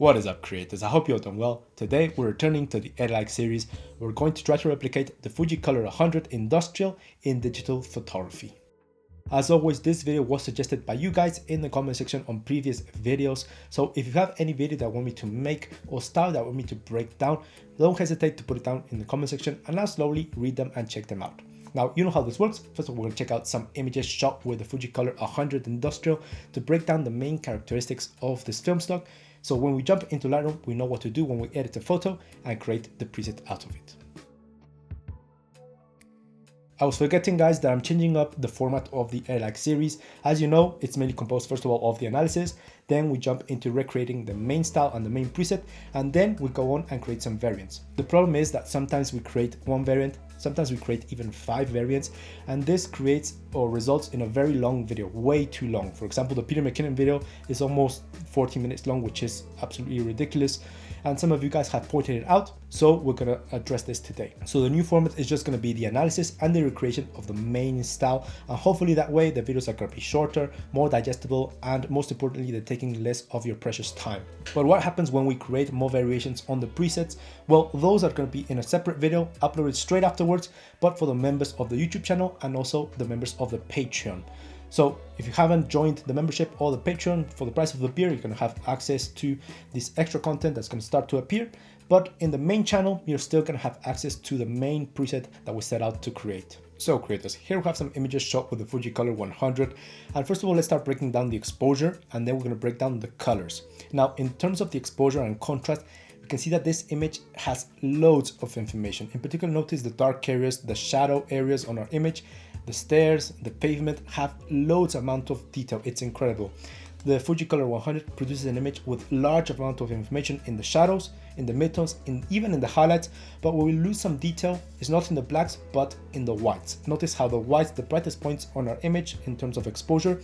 What is up, creators? I hope you're doing well. Today we're returning to the Edit series. We're going to try to replicate the FUJICOLOR 100 Industrial in digital photography. As always, this video was suggested by you guys in the comment section on previous videos. So if you have any video that want me to make or style that want me to break down, don't hesitate to put it down in the comment section and I'll slowly read them and check them out. Now, you know how this works. First of all, we're going to check out some images shot with the FUJICOLOR 100 Industrial to break down the main characteristics of this film stock. So when we jump into Lightroom, we know what to do when we edit a photo and create the preset out of it. I was forgetting, guys, that I'm changing up the format of the Edit series. As you know, it's mainly composed first of all of the analysis, then we jump into recreating the main style and the main preset, and then we go on and create some variants. The problem is that sometimes we create one variant, sometimes we create even 5 variants, and this creates or results in a very long video, way too long. For example, the Peter McKinnon video is almost 14 minutes long, which is absolutely ridiculous. And some of you guys have pointed it out, so we're gonna address this today. So the new format is just gonna be the analysis and the recreation of the main style, and hopefully that way the videos are gonna be shorter, more digestible, and most importantly, they're taking less of your precious time. But what happens when we create more variations on the presets? Well, those are gonna be in a separate video, uploaded straight afterwards, but for the members of the YouTube channel and also the members of the Patreon. So if you haven't joined the membership or the Patreon, for the price of the beer, you're going to have access to this extra content that's going to start to appear. But in the main channel, you're still going to have access to the main preset that we set out to create. So creators, here we have some images shot with the FUJICOLOR 100. And first of all, let's start breaking down the exposure, and then we're going to break down the colors. Now, in terms of the exposure and contrast, you can see that this image has loads of information. In particular, notice the dark areas, the shadow areas on our image. The stairs, the pavement have loads amount of detail. It's incredible. The FUJICOLOR 100 produces an image with large amount of information in the shadows, in the midtones, even in the highlights. But where we lose some detail is not in the blacks, but in the whites. Notice how the whites, the brightest points on our image in terms of exposure,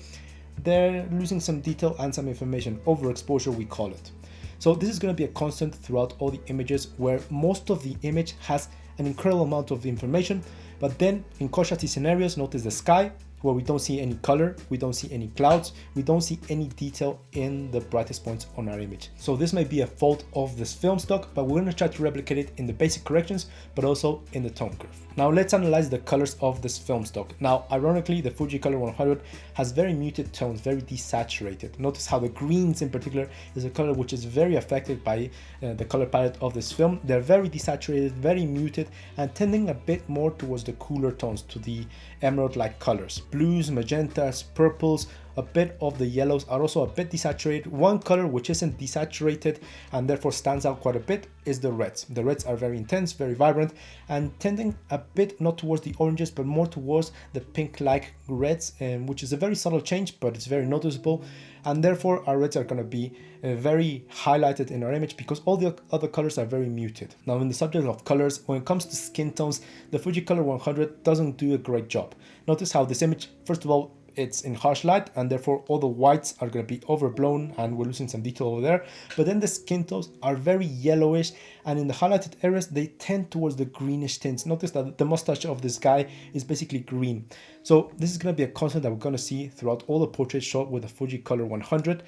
they're losing some detail and some information. Overexposure, we call it. So this is going to be a constant throughout all the images, where most of the image has an incredible amount of information. But then in contrasty scenarios, notice the sky, where we don't see any color, we don't see any clouds, we don't see any detail in the brightest points on our image. So this may be a fault of this film stock, but we're going to try to replicate it in the basic corrections, but also in the tone curve. Now let's analyze the colors of this film stock. Now, ironically, the FUJICOLOR 100 has very muted tones, very desaturated. Notice how the greens in particular is a color which is very affected by the color palette of this film. They're very desaturated, very muted, and tending a bit more towards the cooler tones, to the emerald-like colors. Blues, magentas, purples, a bit of the yellows are also a bit desaturated. One color which isn't desaturated and therefore stands out quite a bit is the reds. The reds are very intense, very vibrant, and tending a bit not towards the oranges but more towards the pink-like reds, which is a very subtle change, but it's very noticeable. And therefore our reds are going to be very highlighted in our image because all the other colors are very muted. Now, in the subject of colors, when it comes to skin tones, the FUJICOLOR 100 doesn't do a great job. Notice how this image, first of all, it's in harsh light, and therefore all the whites are going to be overblown and we're losing some detail over there. But then the skin tones are very yellowish, and in the highlighted areas they tend towards the greenish tints. Notice that the mustache of this guy is basically green. So this is going to be a constant that we're going to see throughout all the portraits shot with the FUJICOLOR 100.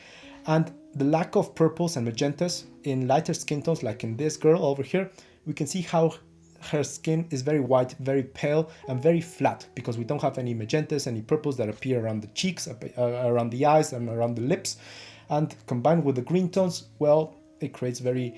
And the lack of purples and magentas in lighter skin tones, like in this girl over here, we can see how her skin is very white, very pale, and very flat, because we don't have any magentas, any purples that appear around the cheeks, around the eyes, and around the lips. And combined with the green tones, well, it creates very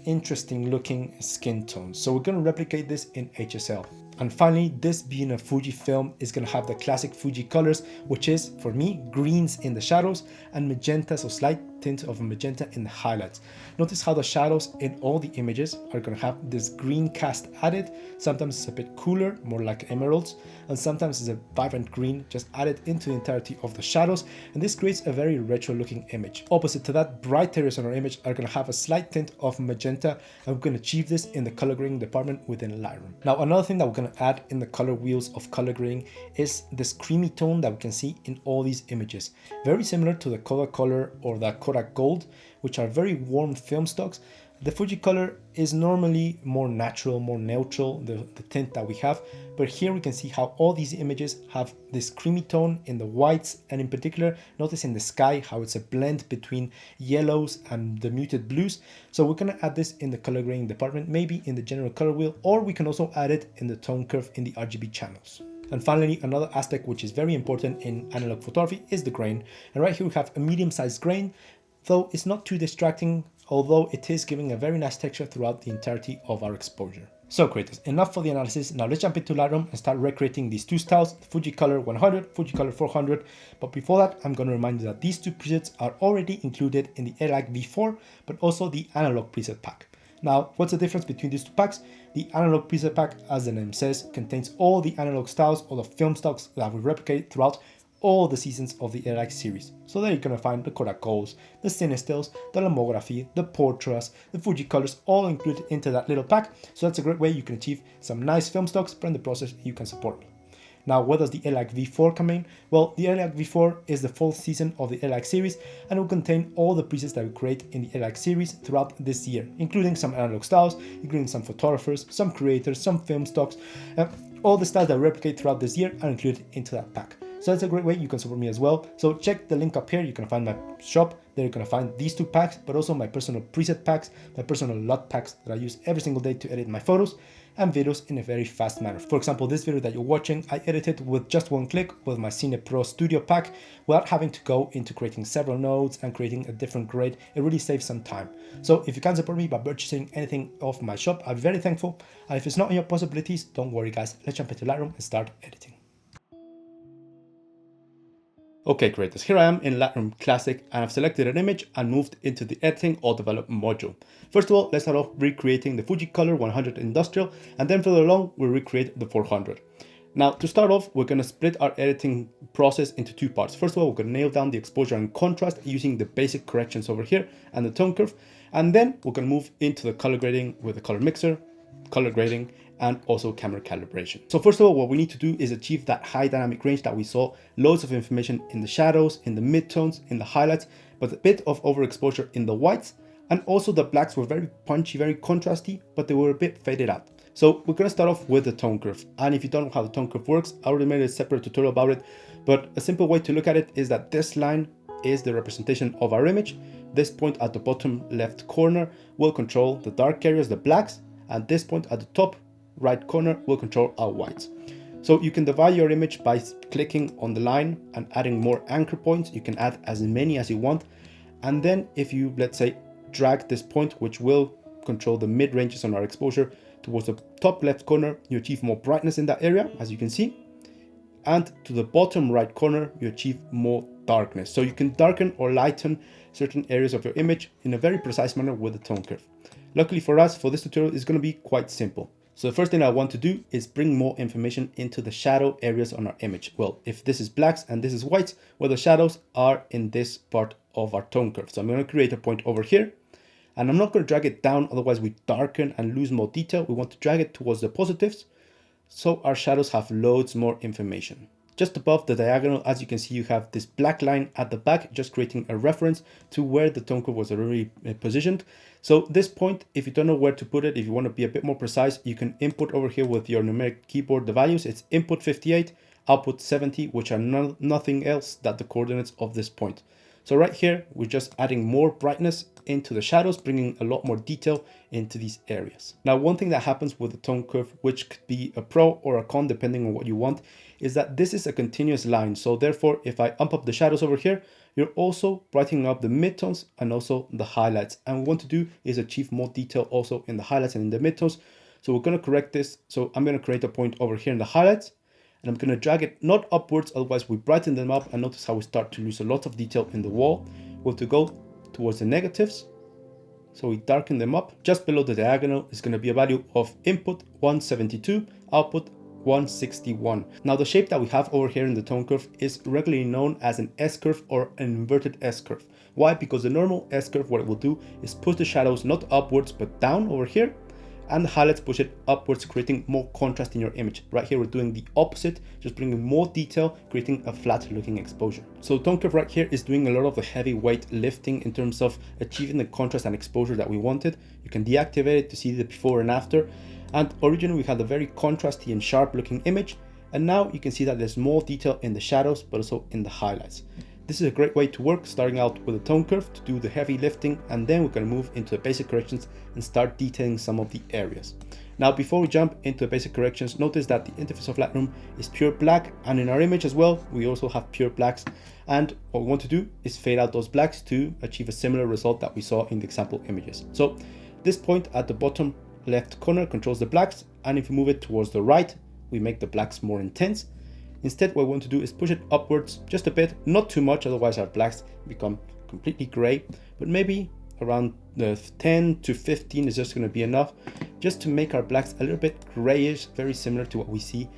interesting looking skin tones. So we're going to replicate this in HSL. And finally, this being a Fuji film is going to have the classic Fuji colors, which is, for me, greens in the shadows and magentas, or slight tint of magenta in the highlights. Notice how the shadows in all the images are going to have this green cast added. Sometimes it's a bit cooler, more like emeralds, and sometimes it's a vibrant green just added into the entirety of the shadows, and this creates a very retro looking image. Opposite to that, bright areas on our image are going to have a slight tint of magenta, and we're going to achieve this in the color grading department within Lightroom. Now, another thing that we're going to add in the color wheels of color grading is this creamy tone that we can see in all these images. Very similar to the Kodak Color or the Kodak Gold, which are very warm film stocks. The FUJICOLOR is normally more natural, more neutral, the tint that we have, but here we can see how all these images have this creamy tone in the whites, and in particular, notice in the sky how it's a blend between yellows and the muted blues. So we're gonna add this in the color grading department, maybe in the general color wheel, or we can also add it in the tone curve in the RGB channels. And finally, another aspect which is very important in analog photography is the grain. And right here we have a medium-sized grain, though it's not too distracting, although it is giving a very nice texture throughout the entirety of our exposure. So creators, enough for the analysis. Now let's jump into Lightroom and start recreating these two styles, FUJICOLOR 100, FUJICOLOR 400. But before that, I'm going to remind you that these two presets are already included in the AirLight V4, but also the analog preset pack. Now, what's the difference between these two packs? The analog preset pack, as the name says, contains all the analog styles, all the film stocks that we replicate throughout all the seasons of the AirLight series. So there you're gonna find the Kodak Golds, the Cine Stills, the Lomography, the Portras, the FUJICOLORs, all included into that little pack. So that's a great way you can achieve some nice film stocks, but in the process you can support me. Now, where does the AirLight V4 come in? Well, the AirLight V4 is the full season of the AirLight series, and it will contain all the presets that we create in the AirLight series throughout this year, including some analog styles, including some photographers, some creators, some film stocks. All the styles that we replicate throughout this year are included into that pack. So that's a great way you can support me as well. So check the link up here. You can find my shop. There you're going to find these two packs, but also my personal preset packs, my personal LUT packs that I use every single day to edit my photos and videos in a very fast manner. For example, this video that you're watching, I edited with just one click with my Cine Pro Studio pack without having to go into creating several nodes and creating a different grade. It really saves some time. So if you can support me by purchasing anything off my shop, I'd be very thankful. And if it's not in your possibilities, don't worry guys, let's jump into Lightroom and start editing. Okay creators, here I am in Lightroom Classic and I've selected an image and moved into the editing or develop module. First of all, let's start off recreating the FUJICOLOR 100 industrial, and then further along we'll recreate the 400. Now to start off, we're going to split our editing process into two parts. First of all, we're going to nail down the exposure and contrast using the basic corrections over here and the tone curve, and then we're going to move into the color grading with the color mixer, color grading, and also camera calibration. So first of all, what we need to do is achieve that high dynamic range that we saw, loads of information in the shadows, in the midtones, in the highlights, but a bit of overexposure in the whites, and also the blacks were very punchy, very contrasty, but they were a bit faded out. So we're going to start off with the tone curve. And if you don't know how the tone curve works, I already made a separate tutorial about it, but a simple way to look at it is that this line is the representation of our image. This point at the bottom left corner will control the dark areas, the blacks, and this point at the top right corner will control our whites. So you can divide your image by clicking on the line and adding more anchor points. You can add as many as you want. And then if you, let's say, drag this point, which will control the mid ranges on our exposure towards the top left corner, you achieve more brightness in that area, as you can see. And to the bottom right corner, you achieve more darkness. So you can darken or lighten certain areas of your image in a very precise manner with the tone curve. Luckily for us, for this tutorial, it's going to be quite simple. So the first thing I want to do is bring more information into the shadow areas on our image. Well, if this is blacks and this is whites, well, the shadows are in this part of our tone curve. So I'm going to create a point over here, and I'm not going to drag it down, otherwise we darken and lose more detail. We want to drag it towards the positives, so our shadows have loads more information. Just above the diagonal, as you can see, you have this black line at the back, just creating a reference to where the tone curve was already positioned. So this point, if you don't know where to put it, if you want to be a bit more precise, you can input over here with your numeric keyboard the values. It's input 58, output 70, which are nothing else than the coordinates of this point. So right here, we're just adding more brightness into the shadows, bringing a lot more detail into these areas. Now, one thing that happens with the tone curve, which could be a pro or a con, depending on what you want, is that this is a continuous line. So therefore, if I amp up the shadows over here, you're also brightening up the midtones and also the highlights. And what we want to do is achieve more detail also in the highlights and in the midtones. So we're going to correct this. So I'm going to create a point over here in the highlights, and I'm going to drag it not upwards, otherwise we brighten them up, and notice how we start to lose a lot of detail in the wall. We have to go towards the negatives. So we darken them up. Just below the diagonal is going to be a value of input 172, output 161. Now the shape that we have over here in the tone curve is regularly known as an S-curve or an inverted S-curve. Why? Because the normal S-curve, what it will do is push the shadows not upwards but down over here, and the highlights push it upwards, creating more contrast in your image. Right here, we're doing the opposite, just bringing more detail, creating a flat looking exposure. So tone curve right here is doing a lot of the heavyweight lifting in terms of achieving the contrast and exposure that we wanted. You can deactivate it to see the before and after. And originally we had a very contrasty and sharp looking image. And now you can see that there's more detail in the shadows, but also in the highlights. This is a great way to work, starting out with a tone curve to do the heavy lifting, and then we're going to move into the basic corrections and start detailing some of the areas. Now, before we jump into the basic corrections, notice that the interface of Lightroom is pure black, and in our image as well, we also have pure blacks. And what we want to do is fade out those blacks to achieve a similar result that we saw in the example images. So this point at the bottom left corner controls the blacks, and if we move it towards the right, we make the blacks more intense. Instead, what we want to do is push it upwards just a bit, not too much, otherwise our blacks become completely gray, but maybe around the 10 to 15 is just going to be enough, just to make our blacks a little bit grayish, very similar to what we see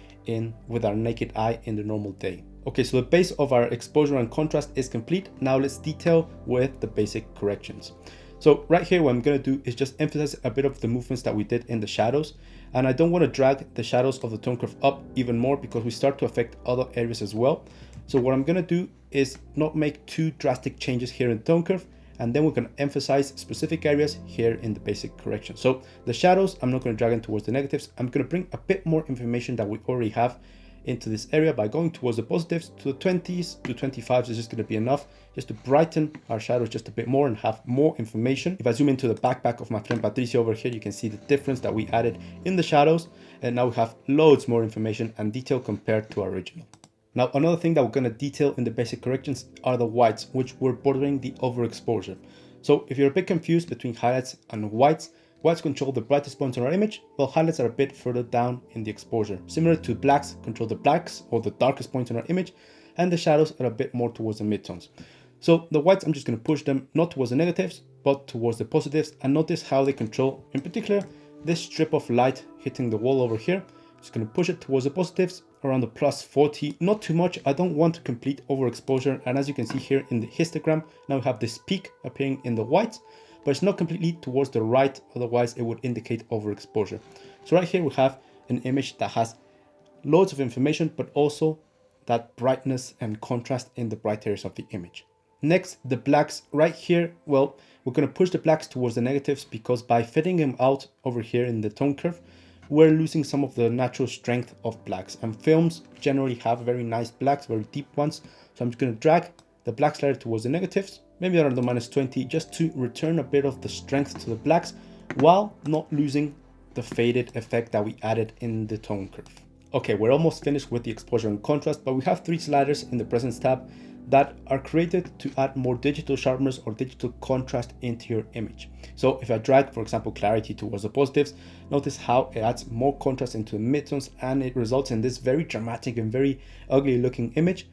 with our naked eye in the normal day. Okay, so the base of our exposure and contrast is complete. Now let's detail with the basic corrections. So right here, what I'm going to do is just emphasize a bit of the movements that we did in the shadows. And I don't want to drag the shadows of the tone curve up even more because we start to affect other areas as well. So what I'm going to do is not make too drastic changes here in tone curve. And then we're going to emphasize specific areas here in the basic correction. So the shadows, I'm not going to drag them towards the negatives. I'm going to bring a bit more information that we already have into this area by going towards the positives. To the 20s to 25s is just going to be enough just to brighten our shadows just a bit more and have more information. If I zoom into the backpack of my friend Patricia over here, you can see the difference that we added in the shadows, and now we have loads more information and detail compared to our original. Now, another thing that we're going to detail in the basic corrections are the whites, which were bordering the overexposure. So if you're a bit confused between highlights and whites, whites control the brightest points on our image, while highlights are a bit further down in the exposure. Similar to blacks control the blacks or the darkest points on our image, and the shadows are a bit more towards the midtones. So the whites, I'm just going to push them not towards the negatives, but towards the positives, and notice how they control, in particular, this strip of light hitting the wall over here. Just going to push it towards the positives around the plus 40, not too much. I don't want a complete overexposure. And as you can see here in the histogram, now we have this peak appearing in the whites, but it's not completely towards the right, otherwise it would indicate overexposure. So right here we have an image that has loads of information, but also that brightness and contrast in the bright areas of the image. Next, the blacks right here. Well, we're going to push the blacks towards the negatives because by fading them out over here in the tone curve, we're losing some of the natural strength of blacks. And films generally have very nice blacks, very deep ones. So I'm just going to drag the black slider towards the negatives, maybe around the minus 20, just to return a bit of the strength to the blacks while not losing the faded effect that we added in the tone curve. Okay, we're almost finished with the exposure and contrast, but we have 3 sliders in the presence tab that are created to add more digital sharpness or digital contrast into your image. So if I drag, for example, clarity towards the positives, notice how it adds more contrast into the midtones, and it results in this very dramatic and very ugly looking image.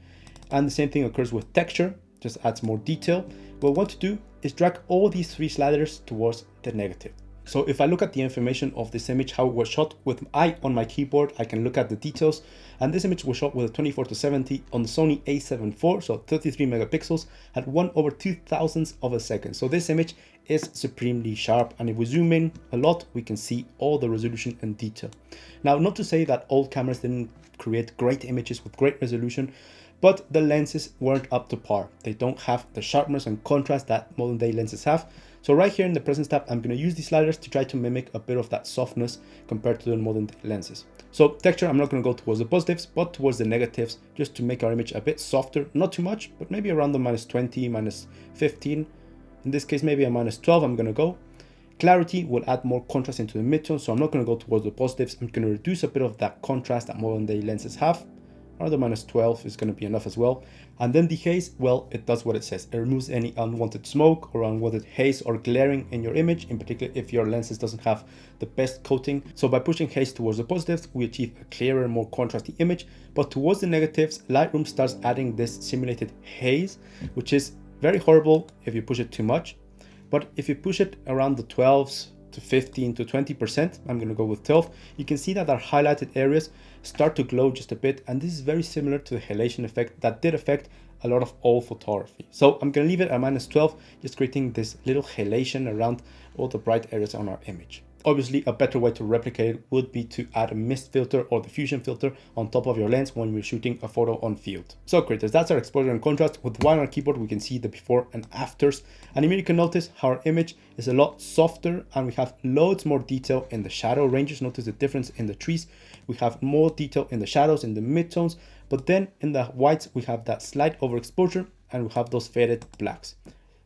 And the same thing occurs with texture, just adds more detail. What we want to do is drag all these 3 sliders towards the negative. So if I look at the information of this image, how it was shot with on my keyboard, I can look at the details. And this image was shot with a 24-70 on the Sony a7 IV, so 33 megapixels at 1/2000th of a second. So this image is supremely sharp. And if we zoom in a lot, we can see all the resolution and detail. Now, not to say that old cameras didn't create great images with great resolution, but the lenses weren't up to par. They don't have the sharpness and contrast that modern day lenses have. So right here in the presence tab, I'm going to use these sliders to try to mimic a bit of that softness compared to the modern day lenses. So texture, I'm not going to go towards the positives, but towards the negatives, just to make our image a bit softer, not too much, but maybe around the minus 20, minus 15. In this case, maybe a minus 12, I'm going to go. Clarity will add more contrast into the midtone, so I'm not going to go towards the positives. I'm going to reduce a bit of that contrast that modern day lenses have. Around the minus 12 is going to be enough as well. And then the haze, well, it does what it says. It removes any unwanted smoke or unwanted haze or glaring in your image, in particular if your lenses doesn't have the best coating. So by pushing haze towards the positives, we achieve a clearer, more contrasty image. But towards the negatives, Lightroom starts adding this simulated haze, which is very horrible if you push it too much. But if you push it around the 12s to 15 to 20%, I'm going to go with 12, you can see that our highlighted areas start to glow just a bit, and this is very similar to the halation effect that did affect a lot of old photography. So I'm going to leave it at minus 12, just creating this little halation around all the bright areas on our image. Obviously, a better way to replicate it would be to add a mist filter or the fusion filter on top of your lens when we're shooting a photo on field. So creators, that's our exposure and contrast. With one on our keyboard, we can see the before and afters. And here you can notice how our image is a lot softer and we have loads more detail in the shadow ranges. Notice the difference in the trees. We have more detail in the shadows, in the midtones, but then in the whites, we have that slight overexposure and we have those faded blacks.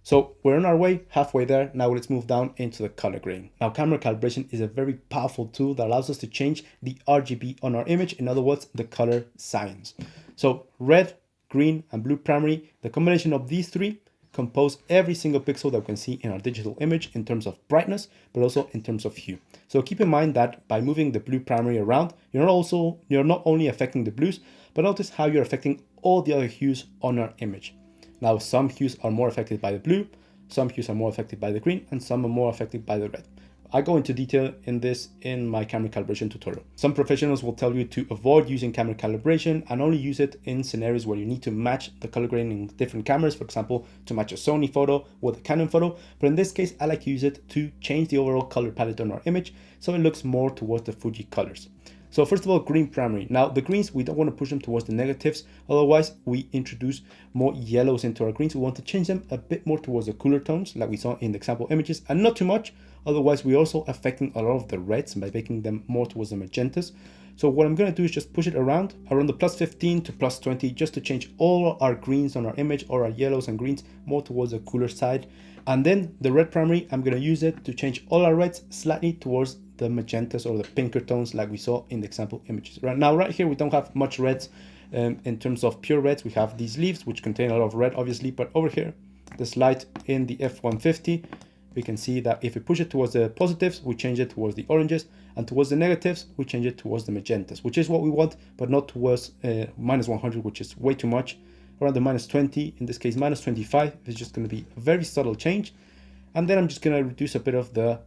So we're on our way, halfway there. Now let's move down into the color grading. Now camera calibration is a very powerful tool that allows us to change the RGB on our image. In other words, the color science. So red, green, and blue primary, the combination of these three compose every single pixel that we can see in our digital image in terms of brightness, but also in terms of hue. So keep in mind that by moving the blue primary around, you're not only affecting the blues, but notice how you're affecting all the other hues on our image. Now, some hues are more affected by the blue, some hues are more affected by the green, and some are more affected by the red. I go into detail in this in my camera calibration tutorial. Some professionals will tell you to avoid using camera calibration and only use it in scenarios where you need to match the color grading in different cameras, for example, to match a Sony photo with a Canon photo. But in this case, I like to use it to change the overall color palette on our image so it looks more towards the Fuji colors. So first of all, green primary. Now the greens, we don't want to push them towards the negatives. Otherwise, we introduce more yellows into our greens. We want to change them a bit more towards the cooler tones like we saw in the example images, and not too much. Otherwise, we're also affecting a lot of the reds by making them more towards the magentas. So what I'm going to do is just push it around the plus 15 to plus 20, just to change all our greens on our image, or our yellows and greens, more towards the cooler side. And then the red primary, I'm going to use it to change all our reds slightly towards the magentas or the pinker tones like we saw in the example images. Right here, we don't have much reds in terms of pure reds. We have these leaves, which contain a lot of red, obviously, but over here, this light in the F150, we can see that if we push it towards the positives, we change it towards the oranges, and towards the negatives, we change it towards the magentas, which is what we want, but not towards minus 100, which is way too much. Around the minus 20, in this case, minus 25, is just going to be a very subtle change. And then I'm just going to reduce a bit of the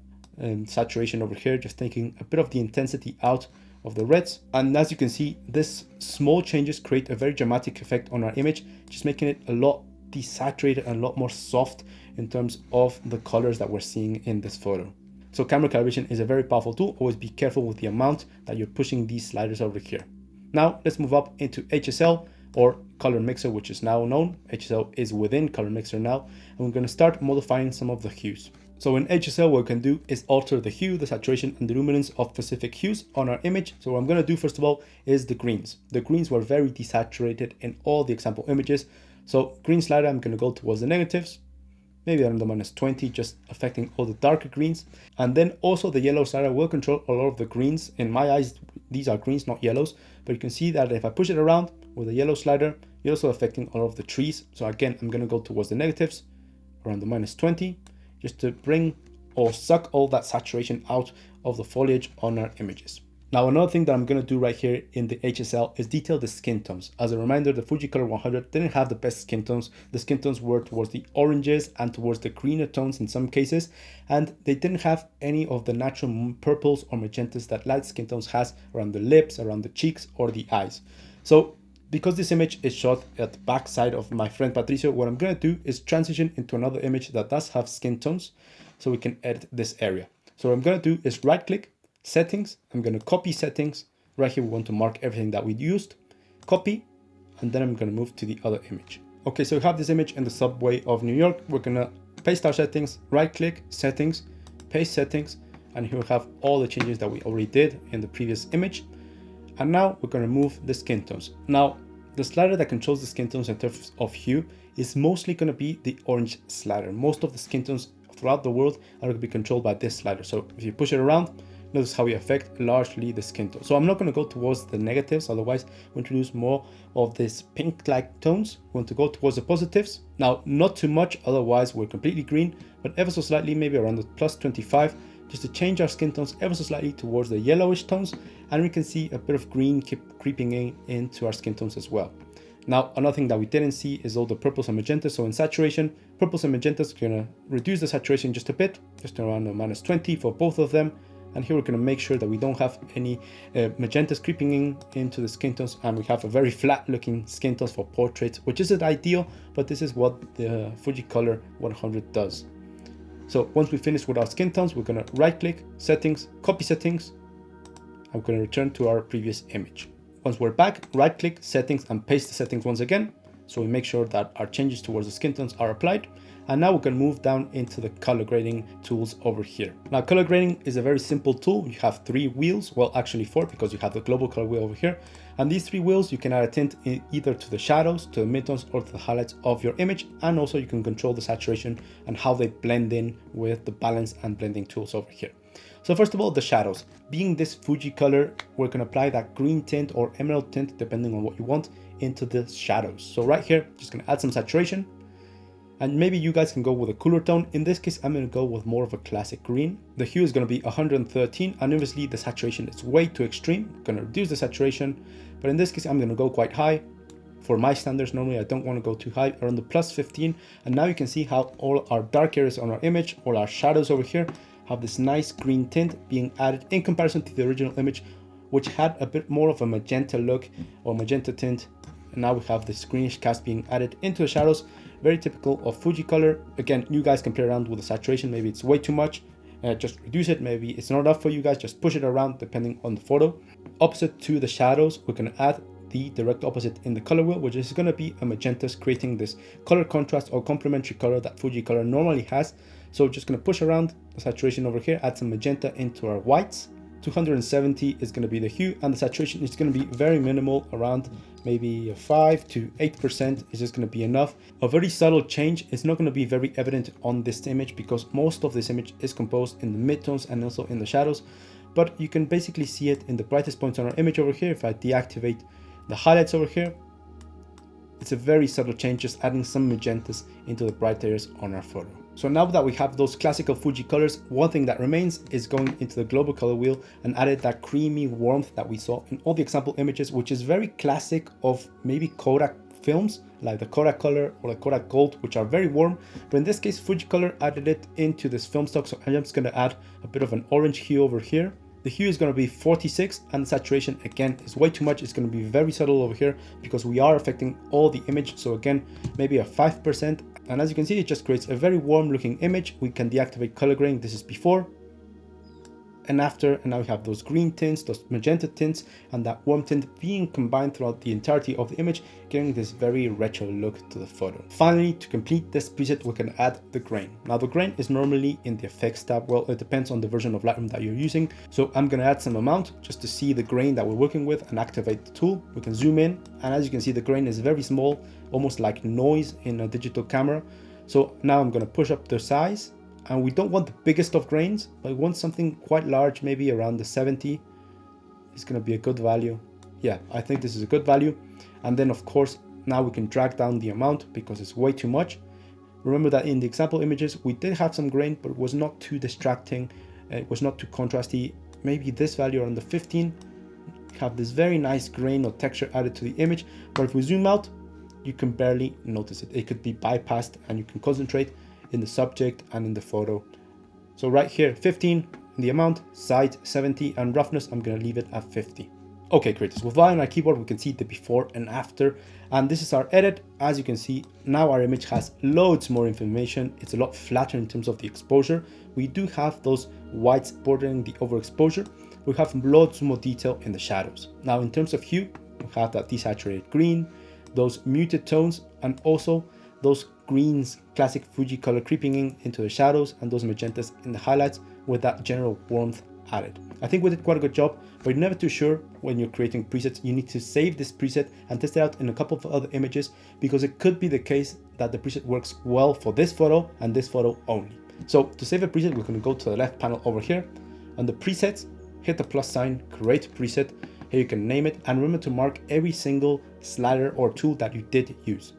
saturation over here, just taking a bit of the intensity out of the reds. And as you can see, this small changes create a very dramatic effect on our image, just making it a lot desaturated and a lot more soft in terms of the colors that we're seeing in this photo. So camera calibration is a very powerful tool. Always be careful with the amount that you're pushing these sliders over here. Now let's move up into HSL, or color mixer, which is now known. HSL is within color mixer now, and we're going to start modifying some of the hues. So in HSL, what we can do is alter the hue, the saturation, and the luminance of specific hues on our image. So what I'm going to do first of all is the greens. The greens were very desaturated in all the example images. So green slider, I'm going to go towards the negatives, maybe around the minus 20, just affecting all the darker greens. And then also the yellow slider will control a lot of the greens. In my eyes, these are greens, not yellows. But you can see that if I push it around with the yellow slider, you're also affecting a lot of the trees. So again, I'm going to go towards the negatives, around the minus 20, just to bring or suck all that saturation out of the foliage on our images. Now, another thing that I'm going to do right here in the HSL is detail the skin tones. As a reminder, the FUJICOLOR 100 didn't have the best skin tones. The skin tones were towards the oranges and towards the greener tones in some cases, and they didn't have any of the natural purples or magentas that light skin tones has around the lips, around the cheeks, or the eyes. So because this image is shot at the back side of my friend Patricio, what I'm going to do is transition into another image that does have skin tones so we can edit this area. So what I'm going to do is right click, settings, I'm going to copy settings. Right here we want to mark everything that we used, copy, and then I'm going to move to the other image. Okay, so we have this image in the subway of New York. We're going to paste our settings, right click, settings, paste settings, and here we have all the changes that we already did in the previous image. And now we're going to move the skin tones. Now, the slider that controls the skin tones in terms of hue is mostly going to be the orange slider. Most of the skin tones throughout the world are going to be controlled by this slider. So if you push it around, notice how we affect largely the skin tone. So I'm not going to go towards the negatives, otherwise we introduce more of this pink-like tones. We want to go towards the positives. Now, not too much, otherwise we're completely green, but ever so slightly, maybe around the plus 25, just to change our skin tones ever so slightly towards the yellowish tones, and we can see a bit of green creeping into our skin tones as well. Now, another thing that we didn't see is all the purples and magentas. So in saturation, purples and magentas are going to reduce the saturation just a bit, just around a minus 20 for both of them. And here we're going to make sure that we don't have any magentas creeping into the skin tones, and we have a very flat looking skin tones for portraits, which isn't ideal, but this is what the FUJICOLOR 100 does. So once we finish with our skin tones, we're gonna right click, settings, copy settings, and we're gonna return to our previous image. Once we're back, right click, settings, and paste the settings once again. So we make sure that our changes towards the skin tones are applied. And now we can move down into the color grading tools over here. Now, color grading is a very simple tool. You have 3 wheels, well, actually 4, because you have the global color wheel over here. And these 3 wheels, you can add a tint either to the shadows, to the midtones, or to the highlights of your image. And also you can control the saturation and how they blend in with the balance and blending tools over here. So first of all, the shadows. Being this Fuji color, we're gonna apply that green tint or emerald tint, depending on what you want, into the shadows. So right here, just gonna add some saturation. And maybe you guys can go with a cooler tone. In this case, I'm gonna go with more of a classic green. The hue is gonna be 113, and obviously the saturation is way too extreme. I'm gonna reduce the saturation, but in this case, I'm gonna go quite high. For my standards, normally I don't wanna go too high, around the plus 15. And now you can see how all our dark areas on our image, all our shadows over here, have this nice green tint being added in comparison to the original image, which had a bit more of a magenta look or magenta tint. And now we have this greenish cast being added into the shadows, very typical of FUJICOLOR. Again, you guys can play around with the saturation. Maybe it's way too much, just reduce it. Maybe it's not enough for you guys, just push it around depending on the photo. Opposite to the shadows, we're gonna add the direct opposite in the color wheel, which is gonna be a magenta, creating this color contrast or complementary color that FUJICOLOR normally has. So just gonna push around the saturation over here, add some magenta into our whites. 270 is going to be the hue, and the saturation is going to be very minimal, around maybe 5 to 8% is just going to be enough. A very subtle change is not going to be very evident on this image because most of this image is composed in the midtones and also in the shadows, but you can basically see it in the brightest points on our image over here. If I deactivate the highlights over here, it's a very subtle change, just adding some magentas into the bright areas on our photo. So now that we have those classical Fuji colors, one thing that remains is going into the global color wheel and added that creamy warmth that we saw in all the example images, which is very classic of maybe Kodak films, like the Kodak color or the Kodak gold, which are very warm. But in this case, FUJICOLOR added it into this film stock. So I'm just going to add a bit of an orange hue over here. The hue is going to be 46, and the saturation again is way too much. It's going to be very subtle over here because we are affecting all the image. So again, maybe a 5%. And as you can see, it just creates a very warm looking image. We can deactivate color grading. This is before and after, and now we have those green tints, those magenta tints, and that warm tint being combined throughout the entirety of the image, giving this very retro look to the photo. Finally, to complete this preset, we can add the grain. Now the grain is normally in the effects tab. Well, it depends on the version of Lightroom that you're using. So I'm gonna add some amount just to see the grain that we're working with and activate the tool. We can zoom in, and as you can see, the grain is very small, almost like noise in a digital camera. So now I'm gonna push up the size. And we don't want the biggest of grains, but we want something quite large, maybe around the 70 is going to be a good value. Yeah, I think this is a good value. And then of course, now we can drag down the amount because it's way too much. Remember that in the example images, we did have some grain, but it was not too distracting. It was not too contrasty. Maybe this value around the 15, have this very nice grain or texture added to the image. But if we zoom out, you can barely notice it. It could be bypassed and you can concentrate in the subject and in the photo. So right here, 15 in the amount, size 70, and roughness, I'm gonna leave it at 50. Okay, creators, with volume on our keyboard, we can see the before and after, and this is our edit. As you can see, now our image has loads more information. It's a lot flatter in terms of the exposure. We do have those whites bordering the overexposure. We have loads more detail in the shadows. Now, in terms of hue, we have that desaturated green, those muted tones, and also those greens, classic Fuji color creeping into the shadows, and those magentas in the highlights with that general warmth added. I think we did quite a good job, but you're never too sure when you're creating presets. You need to save this preset and test it out in a couple of other images, because it could be the case that the preset works well for this photo and this photo only. So to save a preset, we're going to go to the left panel over here. On the presets, hit the plus sign, create preset. Here you can name it, and remember to mark every single slider or tool that you did use.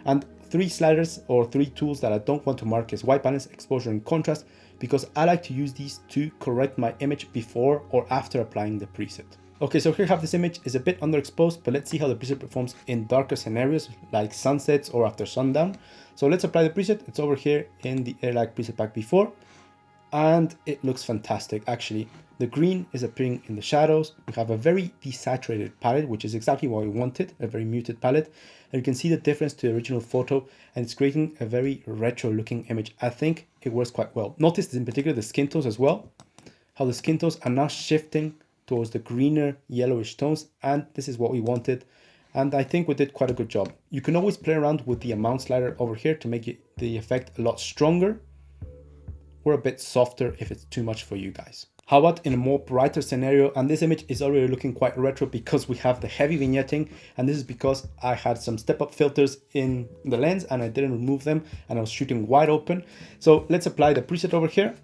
And 3 sliders or 3 tools that I don't want to mark is white balance, exposure, and contrast, because I like to use these to correct my image before or after applying the preset. Okay, so here I have this image is a bit underexposed, but let's see how the preset performs in darker scenarios like sunsets or after sundown. So let's apply the preset. It's over here in the Airlight preset pack before. and it looks fantastic. Actually, the green is appearing in the shadows. We have a very desaturated palette, which is exactly what we wanted, a very muted palette. And you can see the difference to the original photo, and it's creating a very retro looking image. I think it works quite well. Notice in particular the skin tones as well, how the skin tones are now shifting towards the greener yellowish tones, and this is what we wanted. And I think we did quite a good job. You can always play around with the amount slider over here to make the effect a lot stronger or a bit softer if it's too much for you guys. How about in a more brighter scenario? And this image is already looking quite retro because we have the heavy vignetting, and this is because I had some step up filters in the lens and I didn't remove them and I was shooting wide open. So let's apply the preset over here.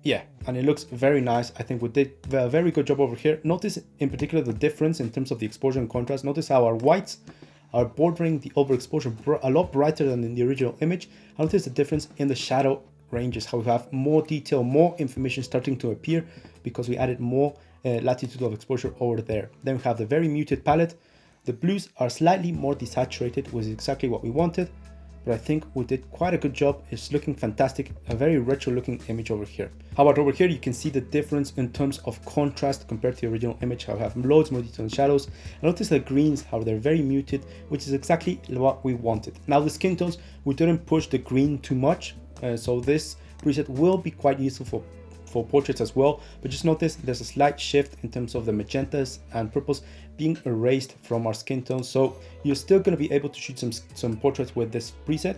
Yeah, and it looks very nice. I think we did a very good job over here. Notice in particular the difference in terms of the exposure and contrast. Notice how our whites are bordering the overexposure a lot brighter than in the original image. And notice the difference in the shadow ranges, how we have more detail, more information starting to appear because we added more latitude of exposure over there. Then we have the very muted palette. The blues are slightly more desaturated, which is exactly what we wanted. But I think we did quite a good job. It's looking fantastic, a very retro looking image over here. How about over here? You can see the difference in terms of contrast compared to the original image, how we have loads more detail in shadows. And notice the greens, how they're very muted, which is exactly what we wanted. Now the skin tones, we didn't push the green too much. So this preset will be quite useful for portraits as well, but just notice there's a slight shift in terms of the magentas and purples being erased from our skin tones. So you're still going to be able to shoot some portraits with this preset,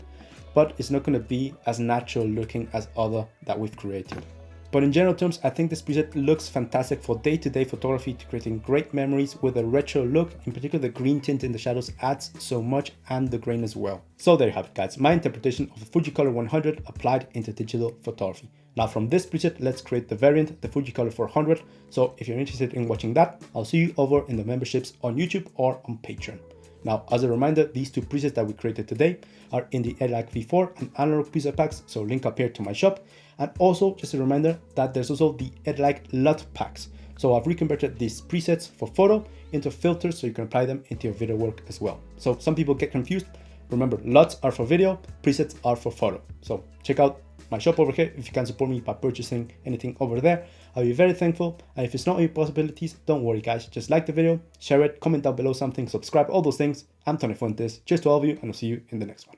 but it's not going to be as natural looking as other that we've created. But in general terms, I think this preset looks fantastic for day-to-day photography, to creating great memories with a retro look. In particular, the green tint in the shadows adds so much, and the grain as well. So there you have it, guys, my interpretation of the FUJICOLOR 100 applied into digital photography. Now from this preset, let's create the variant, the FUJICOLOR 400. So if you're interested in watching that, I'll see you over in the memberships on YouTube or on Patreon. Now, as a reminder, these two presets that we created today are in the Lightroom V4 and analog preset packs, so link up here to my shop. And also, just a reminder that there's also the Lightroom LUT packs. So I've reconverted these presets for photo into filters so you can apply them into your video work as well. So some people get confused. Remember, LUTs are for video, presets are for photo. So check out my shop over here if you can support me by purchasing anything over there. I'll be very thankful. And if it's not in your possibilities, don't worry guys, just like the video, share it, comment down below something, subscribe, all those things. I'm Tony Fuentes. Cheers to all of you, and I'll see you in the next one.